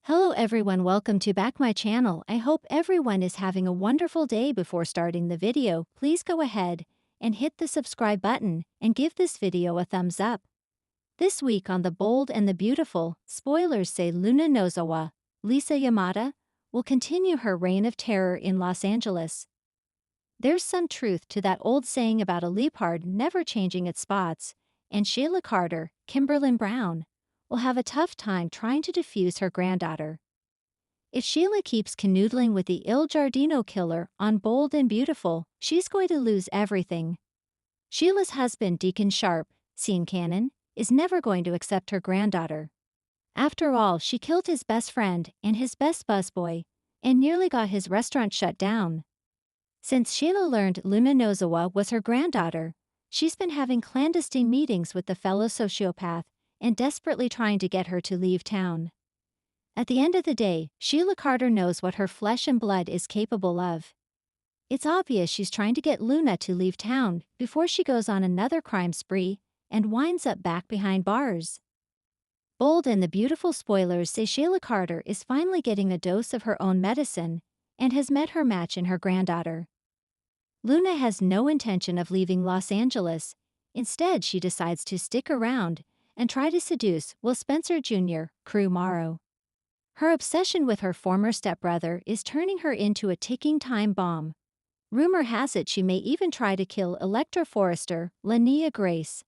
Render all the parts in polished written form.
Hello everyone, welcome to back my channel. I hope everyone is having a wonderful day. Before starting the video, please go ahead and hit the subscribe button and give this video a thumbs up. This week on The Bold and the Beautiful, spoilers say Luna Nozawa, Lisa Yamada, will continue her reign of terror in Los Angeles. There's some truth to that old saying about a leopard never changing its spots, and Sheila Carter, Kimberlyn Brown, will have a tough time trying to defuse her granddaughter. If Sheila keeps canoodling with the Il Giardino killer on Bold and Beautiful, she's going to lose everything. Sheila's husband, Deacon Sharp, scene canon, is never going to accept her granddaughter. After all, she killed his best friend and his best busboy, and nearly got his restaurant shut down. Since Sheila learned Luna Nozawa was her granddaughter, she's been having clandestine meetings with the fellow sociopath and desperately trying to get her to leave town. At the end of the day, Sheila Carter knows what her flesh and blood is capable of. It's obvious she's trying to get Luna to leave town before she goes on another crime spree and winds up back behind bars. Bold and the Beautiful spoilers say Sheila Carter is finally getting a dose of her own medicine and has met her match in her granddaughter. Luna has no intention of leaving Los Angeles. Instead, she decides to stick around and try to seduce Will Spencer Jr., Crew Morrow. Her obsession with her former stepbrother is turning her into a ticking time bomb. Rumor has it she may even try to kill Electra Forrester, Linnea Grace.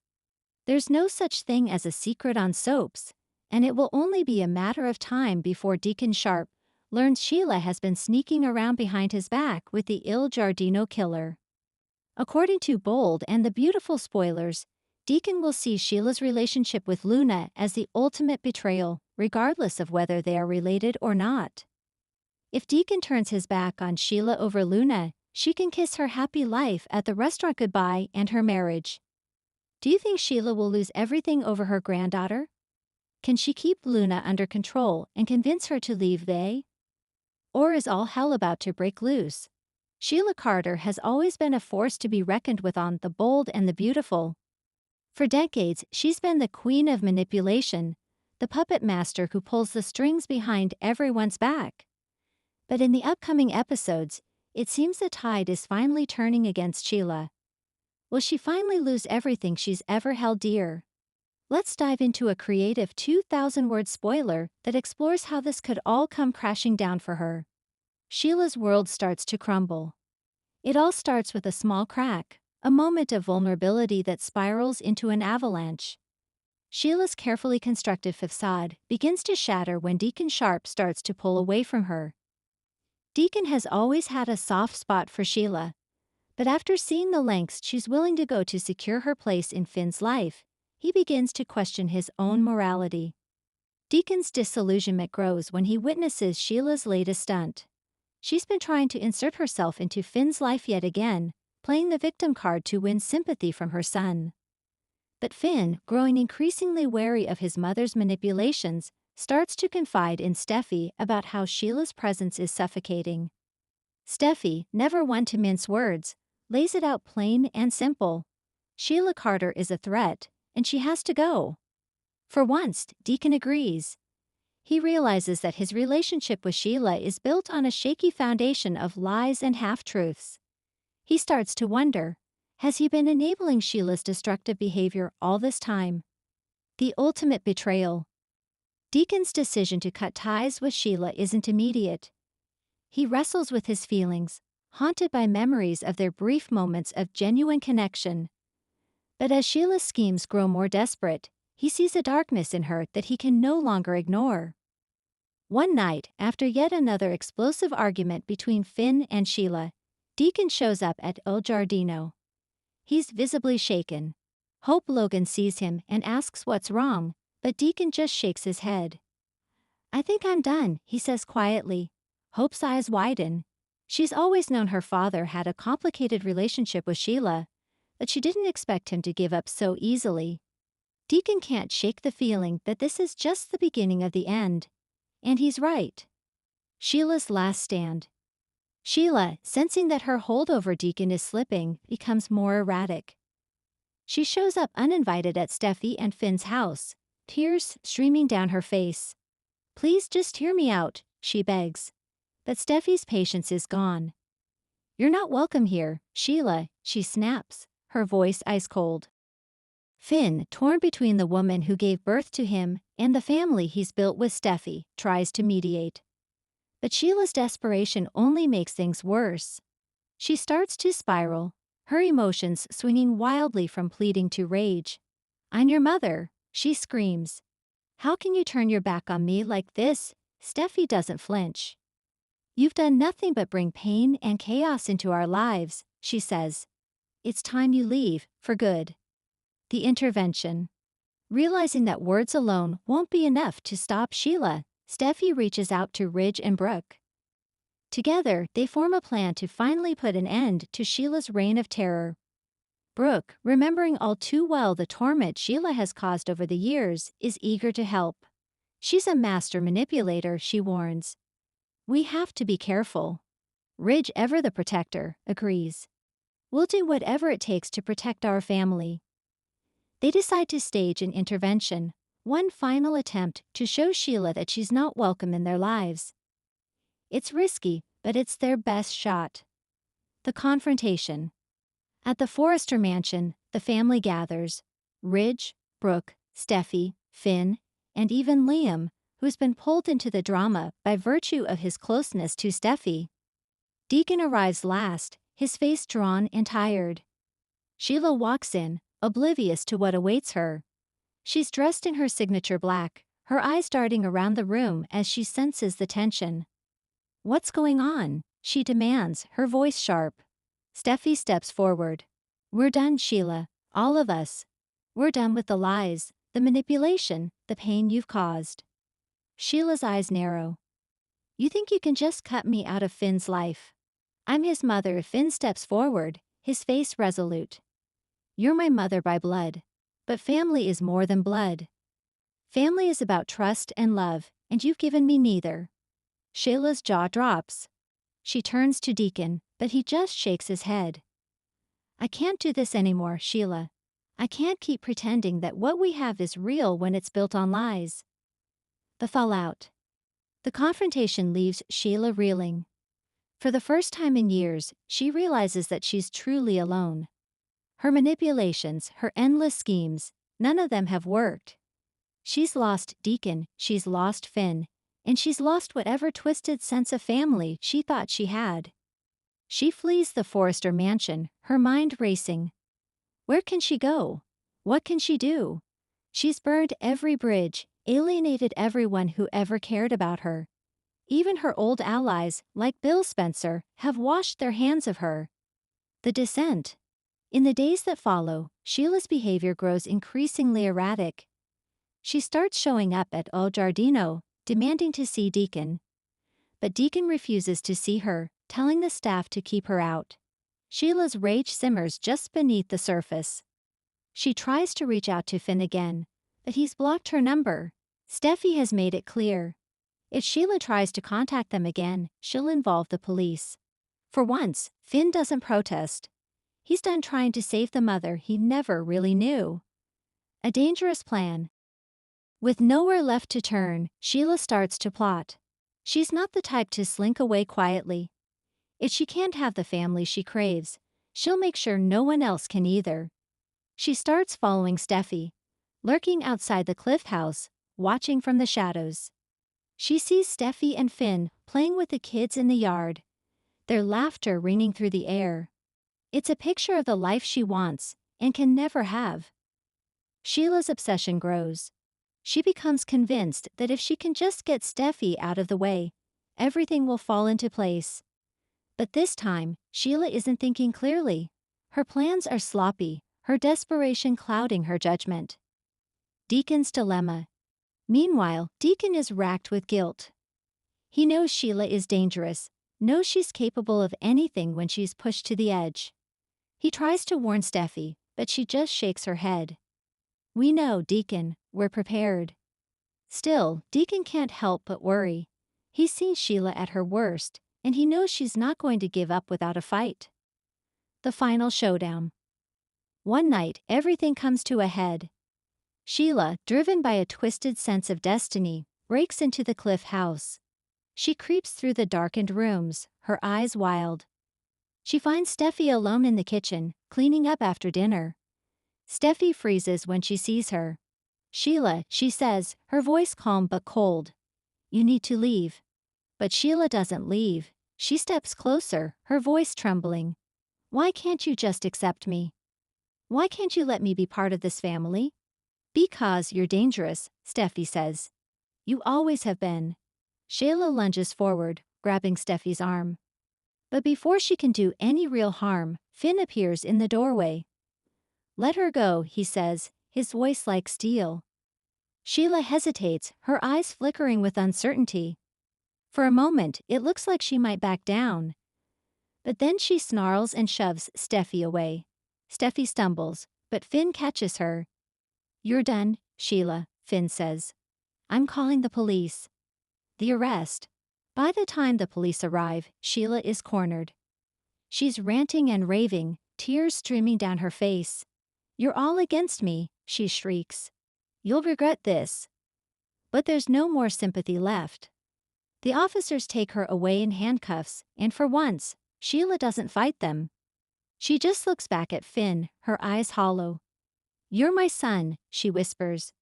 There's no such thing as a secret on soaps, and it will only be a matter of time before Deacon Sharp learns Sheila has been sneaking around behind his back with the Il Giardino killer. According to Bold and the Beautiful spoilers, Deacon will see Sheila's relationship with Luna as the ultimate betrayal, regardless of whether they are related or not. If Deacon turns his back on Sheila over Luna, she can kiss her happy life at the restaurant goodbye and her marriage. Do you think Sheila will lose everything over her granddaughter? Can she keep Luna under control and convince her to leave they? Or is all hell about to break loose? Sheila Carter has always been a force to be reckoned with on The Bold and the Beautiful. For decades, she's been the queen of manipulation, the puppet master who pulls the strings behind everyone's back. But in the upcoming episodes, it seems the tide is finally turning against Sheila. Will she finally lose everything she's ever held dear? Let's dive into a creative 2,000-word spoiler that explores how this could all come crashing down for her. Sheila's world starts to crumble. It all starts with a small crack, a moment of vulnerability that spirals into an avalanche. Sheila's carefully constructed facade begins to shatter when Deacon Sharp starts to pull away from her. Deacon has always had a soft spot for Sheila, but after seeing the lengths she's willing to go to secure her place in Finn's life, he begins to question his own morality. Deacon's disillusionment grows when he witnesses Sheila's latest stunt. She's been trying to insert herself into Finn's life yet again, playing the victim card to win sympathy from her son. But Finn, growing increasingly wary of his mother's manipulations, starts to confide in Steffi about how Sheila's presence is suffocating. Steffi, never one to mince words, lays it out plain and simple. Sheila Carter is a threat, and she has to go. For once, Deacon agrees. He realizes that his relationship with Sheila is built on a shaky foundation of lies and half-truths. He starts to wonder, has he been enabling Sheila's destructive behavior all this time? The ultimate betrayal. Deacon's decision to cut ties with Sheila isn't immediate. He wrestles with his feelings, haunted by memories of their brief moments of genuine connection. But as Sheila's schemes grow more desperate, he sees a darkness in her that he can no longer ignore. One night, after yet another explosive argument between Finn and Sheila, Deacon shows up at Il Giardino. He's visibly shaken. Hope Logan sees him and asks what's wrong, but Deacon just shakes his head. "I think I'm done," he says quietly. Hope's eyes widen. She's always known her father had a complicated relationship with Sheila, but she didn't expect him to give up so easily. Deacon can't shake the feeling that this is just the beginning of the end. And he's right. Sheila's last stand. Sheila, sensing that her hold over Deacon is slipping, becomes more erratic. She shows up uninvited at Steffi and Finn's house, tears streaming down her face. Please just hear me out, she begs. But Steffi's patience is gone. You're not welcome here, Sheila, she snaps, her voice ice cold. Finn, torn between the woman who gave birth to him and the family he's built with Steffi, tries to mediate. But Sheila's desperation only makes things worse. She starts to spiral, her emotions swinging wildly from pleading to rage. I'm your mother, she screams. How can you turn your back on me like this? Steffi doesn't flinch. You've done nothing but bring pain and chaos into our lives, she says. It's time you leave, for good. The intervention. Realizing that words alone won't be enough to stop Sheila, Steffi reaches out to Ridge and Brooke. Together, they form a plan to finally put an end to Sheila's reign of terror. Brooke, remembering all too well the torment Sheila has caused over the years, is eager to help. She's a master manipulator, she warns. We have to be careful. Ridge, ever the protector, agrees. We'll do whatever it takes to protect our family. They decide to stage an intervention, one final attempt to show Sheila that she's not welcome in their lives. It's risky, but it's their best shot. The confrontation. At the Forrester mansion, the family gathers. Ridge, Brooke, Steffi, Finn, and even Liam, who's been pulled into the drama by virtue of his closeness to Steffi. Deacon arrives last, his face drawn and tired. Sheila walks in, oblivious to what awaits her. She's dressed in her signature black, her eyes darting around the room as she senses the tension. What's going on? She demands, her voice sharp. Steffi steps forward. We're done, Sheila, all of us. We're done with the lies, the manipulation, the pain you've caused. Sheila's eyes narrow. You think you can just cut me out of Finn's life? I'm his mother. Finn steps forward, his face resolute. You're my mother by blood. But family is more than blood. Family is about trust and love, and you've given me neither. Sheila's jaw drops. She turns to Deacon, but he just shakes his head. I can't do this anymore, Sheila. I can't keep pretending that what we have is real when it's built on lies. The fallout. The confrontation leaves Sheila reeling. For the first time in years, she realizes that she's truly alone. Her manipulations, her endless schemes, none of them have worked. She's lost Deacon, she's lost Finn, and she's lost whatever twisted sense of family she thought she had. She flees the Forrester mansion, her mind racing. Where can she go? What can she do? She's burned every bridge, alienated everyone who ever cared about her. Even her old allies, like Bill Spencer, have washed their hands of her. The descent. In the days that follow, Sheila's behavior grows increasingly erratic. She starts showing up at El Giardino, demanding to see Deacon. But Deacon refuses to see her, telling the staff to keep her out. Sheila's rage simmers just beneath the surface. She tries to reach out to Finn again, but he's blocked her number. Steffi has made it clear. If Sheila tries to contact them again, she'll involve the police. For once, Finn doesn't protest. He's done trying to save the mother he never really knew. A dangerous plan. With nowhere left to turn, Sheila starts to plot. She's not the type to slink away quietly. If she can't have the family she craves, she'll make sure no one else can either. She starts following Steffi, lurking outside the Cliff House, watching from the shadows. She sees Steffi and Finn playing with the kids in the yard, their laughter ringing through the air. It's a picture of the life she wants and can never have. Sheila's obsession grows. She becomes convinced that if she can just get Steffi out of the way, everything will fall into place. But this time, Sheila isn't thinking clearly. Her plans are sloppy, her desperation clouding her judgment. Deacon's dilemma. Meanwhile, Deacon is racked with guilt. He knows Sheila is dangerous, knows she's capable of anything when she's pushed to the edge. He tries to warn Steffi, but she just shakes her head. We know, Deacon, we're prepared. Still, Deacon can't help but worry. He's seen Sheila at her worst, and he knows she's not going to give up without a fight. The final showdown. One night, everything comes to a head. Sheila, driven by a twisted sense of destiny, breaks into the Cliff house. She creeps through the darkened rooms, her eyes wild. She finds Steffi alone in the kitchen, cleaning up after dinner. Steffi freezes when she sees her. Sheila, she says, her voice calm but cold. You need to leave. But Sheila doesn't leave. She steps closer, her voice trembling. Why can't you just accept me? Why can't you let me be part of this family? Because you're dangerous, Steffi says. You always have been. Sheila lunges forward, grabbing Steffi's arm. But before she can do any real harm, Finn appears in the doorway. Let her go, he says, his voice like steel. Sheila hesitates, her eyes flickering with uncertainty. For a moment, it looks like she might back down. But then she snarls and shoves Steffi away. Steffi stumbles, but Finn catches her. You're done, Sheila, Finn says. I'm calling the police. The arrest. By the time the police arrive, Sheila is cornered. She's ranting and raving, tears streaming down her face. You're all against me, she shrieks. You'll regret this. But there's no more sympathy left. The officers take her away in handcuffs, and for once, Sheila doesn't fight them. She just looks back at Finn, her eyes hollow. You're my son, she whispers.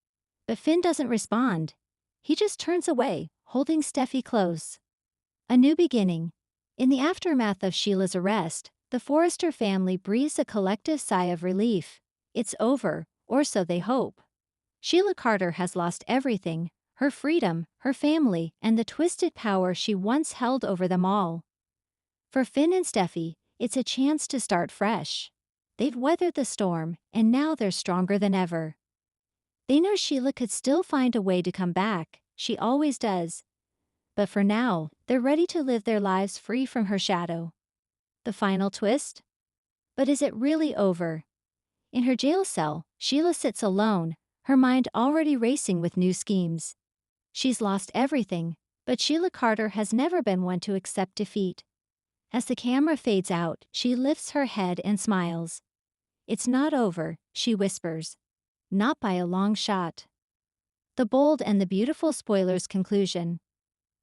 But Finn doesn't respond. He just turns away, holding Steffi close. A new beginning. In the aftermath of Sheila's arrest, the Forrester family breathes a collective sigh of relief. It's over, or so they hope. Sheila Carter has lost everything, her freedom, her family, and the twisted power she once held over them all. For Finn and Steffi, it's a chance to start fresh. They've weathered the storm, and now they're stronger than ever. They know Sheila could still find a way to come back, she always does. But for now, they're ready to live their lives free from her shadow. The final twist? But is it really over? In her jail cell, Sheila sits alone, her mind already racing with new schemes. She's lost everything, but Sheila Carter has never been one to accept defeat. As the camera fades out, she lifts her head and smiles. It's not over, she whispers. Not by a long shot. The bold and the beautiful spoilers conclusion.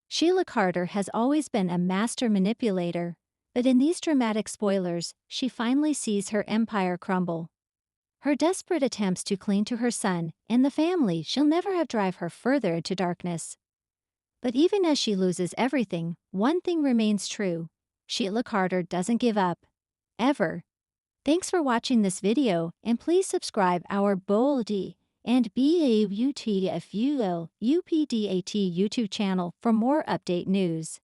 Sheila Carter has always been a master manipulator, but in these dramatic spoilers, she finally sees her empire crumble. Her desperate attempts to cling to her son and the family she'll never have drive her further into darkness. But even as she loses everything, one thing remains true. Sheila Carter doesn't give up. Ever. Thanks for watching this video, and please subscribe our Boldy and BAUTFUL UPDAT YouTube channel for more update news.